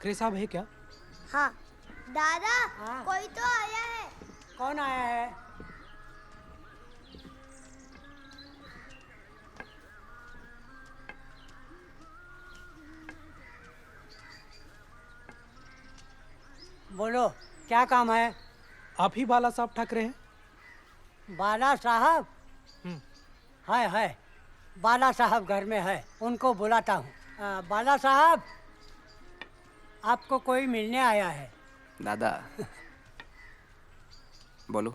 ठाकरे साहब है क्या? हाँ दादा। हाँ? कोई तो आया है। कौन आया है? बोलो, क्या काम है? आप ही बाला साहब ठाकरे हैं? बाला साहब? है बाला साहब घर में है, उनको बुलाता हूँ। बाला साहब, आपको कोई मिलने आया है। दादा बोलो।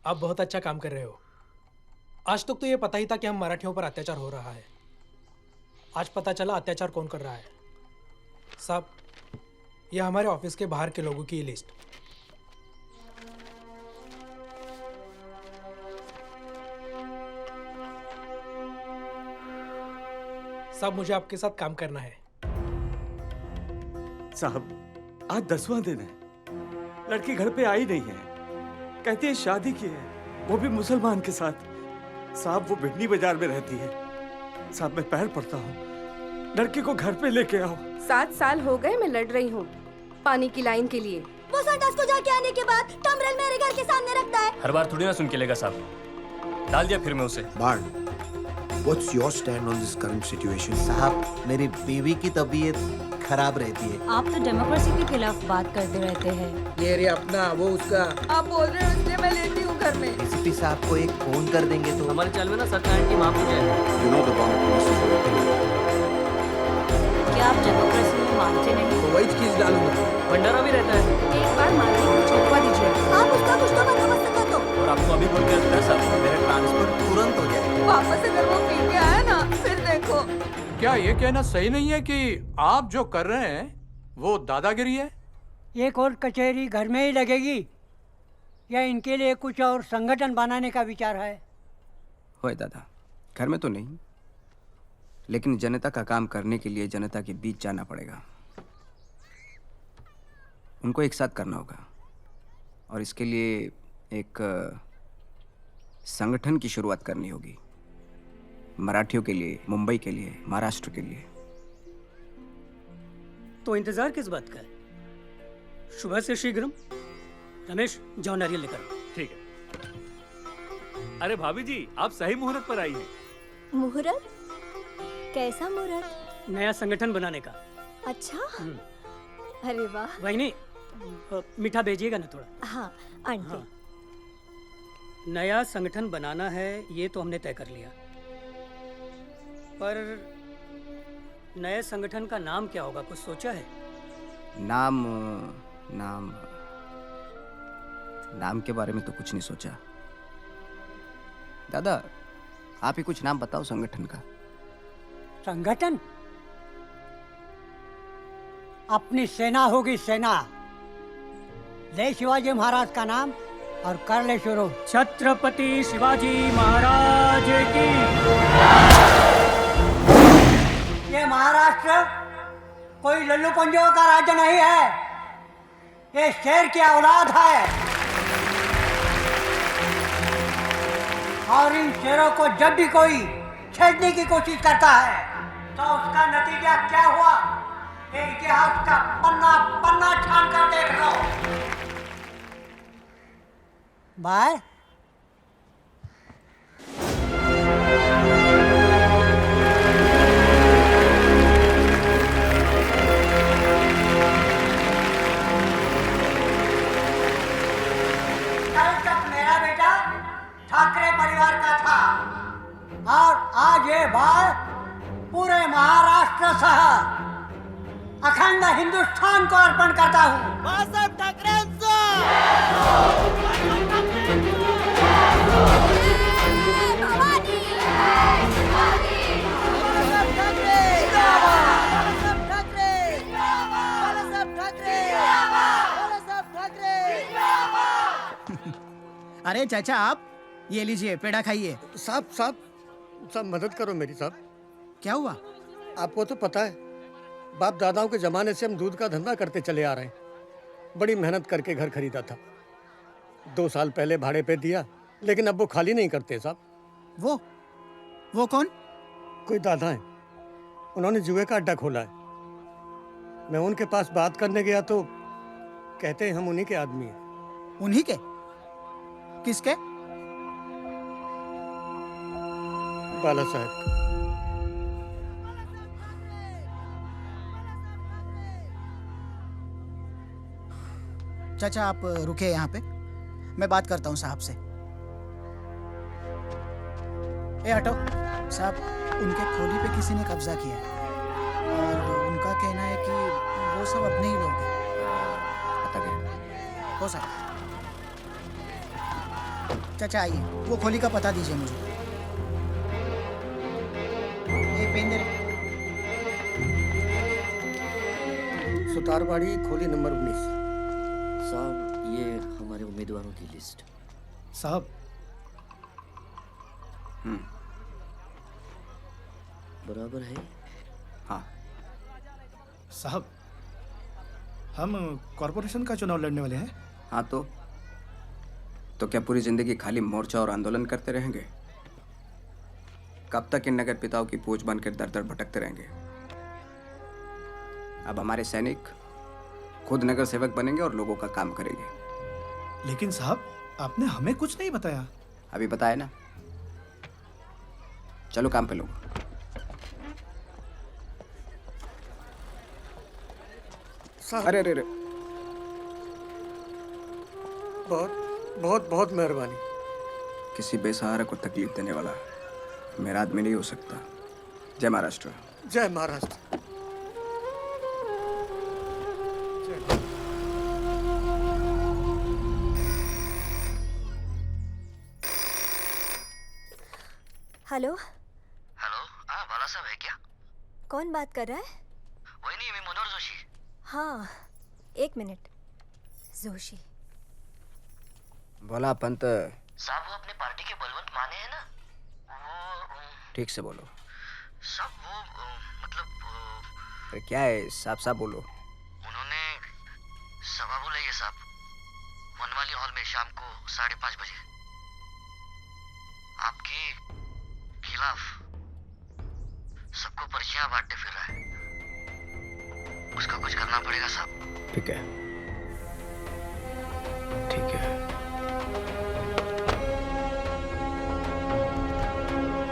आप बहुत अच्छा काम कर रहे हो। आज तक तो ये पता ही था कि हम मराठियों पर अत्याचार हो रहा है। आज पता चला अत्याचार कौन कर रहा है। साहब, यह हमारे ऑफिस के बाहर के लोगों की लिस्ट। साहब, मुझे आपके साथ काम करना है। साहब, आज 10वां दिन है, लड़की घर पे आई नहीं है। कहती है शादी की है, वो भी मुसलमान के साथ। साहब, वो बिडनी बाजार में रहती है। साहब, मैं पैर पड़ता हूँ, लड़की को घर पे लेके आओ। 7 साल हो गए मैं लड़ रही हूँ पानी की लाइन के लिए। वो संडास को जाके आने के बाद टमरल मेरे घर के सामने रखता है। हर बार थोड़ी ना सुन के लेगा साहब। डाल दिया फिर मैं उसे। बाण, what's your stand on this current situation? साहब, मेरी बीवी की तबीयत खराब रहती है। आप तो डेमोक्रेसी के खिलाफ बात करते रहते हैं। ये रे अपना, वो उसका। आप बोल रहे हो इसलिए मैं लेती हूँ घर में। डीसीपी साहब को एक फोन कर देंगे तो। हमारे चाल में ना सत्यनारायण की माँ पूजा है। You know the Bangla police is working. क्या आप डेमोक्रेसी में मानते नहीं? तो वही चीज डालूंगा। भंडारा भी रहता है। एक बार मालिक को छुपवा दीजिए। आप उसका कुछ तो बंदोबस्त कर दो। और आपको अभी बोल के रखता है साहब। मेरा ट्रांसफर तुरंत हो जाए। वापस अगर वो पी के आया ना, फिर देखो। क्या ये कहना सही नहीं है कि आप जो कर रहे हैं वो दादागिरी है? ये कोर्ट कचहरी घर में ही लगेगी या इनके लिए कुछ और संगठन बनाने का विचार है? होए दादा, घर में तो नहीं, लेकिन जनता का काम करने के लिए जनता के बीच जाना पड़ेगा। उनको एक साथ करना होगा और इसके लिए एक संगठन की शुरुआत करनी होगी। मराठियों के लिए, मुंबई के लिए, महाराष्ट्र के लिए। तो इंतजार किस बात का है? सुबह से शीघ्रम। रमेश, जाओ नारियल लेकर। ठीक है। अरे भाभी जी, आप सही मुहूर्त पर आई हैं। मुहूर्त? कैसा मुहूर्त? नया संगठन बनाने का। अच्छा, अरे वाह। वही नहीं, मीठा भेजिएगा ना थोड़ा। हाँ आंटी। हाँ। नया संगठन बनाना है, ये तो हमने तय कर लिया, पर नए संगठन का नाम क्या होगा, कुछ सोचा है? नाम नाम नाम के बारे में तो कुछ नहीं सोचा। दादा, आप ही कुछ नाम बताओ संगठन का। संगठन? अपनी सेना होगी, सेना। ले शिवाजी महाराज का नाम और कर ले शुरू। छत्रपति शिवाजी महाराज की। ये महाराष्ट्र कोई लल्लू पंजों का राज्य नहीं है, ये शेर की औलाद है। और इन शेरों को जब भी कोई छेड़ने की कोशिश करता है तो उसका नतीजा क्या हुआ, ये इतिहास का पन्ना पन्ना छान कर देख लो। बाय। कल तक मेरा बेटा ठाकरे परिवार का था और आज ये बाल पूरे महाराष्ट्र सह अखंड हिंदुस्तान को अर्पण करता हूँ। बाळासाहेब ठाकरेंचा। अरे चाचा, आप ये लीजिए, पेड़ा खाइए। साहब साहब साहब, मदद करो मेरी साहब। क्या हुआ? आपको तो पता है, बाप दादाओं के जमाने से हम दूध का धंधा करते चले आ रहे हैं। बड़ी मेहनत करके घर खरीदा था, 2 साल पहले भाड़े पे दिया, लेकिन अब वो खाली नहीं करते साहब। वो कौन? कोई दादा है, उन्होंने जुए का अड्डा खोला है। मैं उनके पास बात करने गया तो कहते हैं हम उन्हीं के आदमी हैं। उन्हीं के? किसके? बाला साहब का। चाचा आप रुके यहाँ पे, मैं बात करता हूँ साहब से। ए हटो साहब, उनके खोली पे किसी ने कब्जा किया है और उनका कहना है कि वो सब अपने ही लोग हैं। पता क्या? हो सकता। चाचा आइए, वो खोली का पता दीजिए मुझे। एक पेन दे रहे। सुतारवाड़ी खोली नंबर 19। साहब ये हमारे उम्मीदवारों की लिस्ट। साहब बराबर है। हाँ। साहब हम कॉरपोरेशन का चुनाव लड़ने वाले हैं। हाँ तो क्या पूरी जिंदगी खाली मोर्चा और आंदोलन करते रहेंगे? कब तक इन नगर पिताओं की पूछ बनकर दर दर भटकते रहेंगे? अब हमारे सैनिक खुद नगर सेवक बनेंगे और लोगों का काम करेंगे। लेकिन साहब आपने हमें कुछ नहीं बताया। अभी बताया ना। चलो काम पे लोग। अरे अरे अरे, बहुत बहुत बहुत मेहरबानी। किसी बेसहारा को तकलीफ देने वाला मेरा आदमी नहीं हो सकता। जय महाराष्ट्र। जय महाराष्ट्र। हेलो हेलो, हाँ बाला साहब है क्या? कौन बात कर रहा है? वही नहीं, मैं मनोहर जोशी। हाँ एक मिनट। जोशी बोला पंत। साहब वो अपने पार्टी के बलवंत माने हैं ना, वो ठीक से बोलो। साहब वो मतलब अरे क्या है, साफ साफ बोलो। उन्होंने सभा बुलाई है साहब, वनवाली हॉल में शाम को 5:30 बजे। आपके खिलाफ सबको पर्चियां बांटते फिर रहा है। उसका कुछ करना पड़ेगा साहब। ठीक है, ठीक है।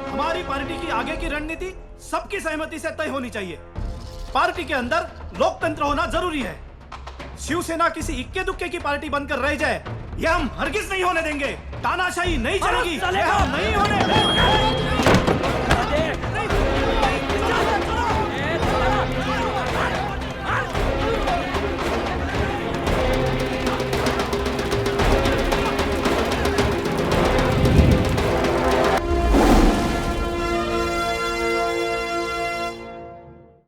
हमारी पार्टी की आगे की रणनीति सबकी सहमति से तय होनी चाहिए। पार्टी के अंदर लोकतंत्र होना जरूरी है। शिवसेना किसी इक्के दुक्के की पार्टी बनकर रह जाए, यह हम हरगिज नहीं होने देंगे। तानाशाही नहीं चलेगी, यह हम नहीं होने देंगे।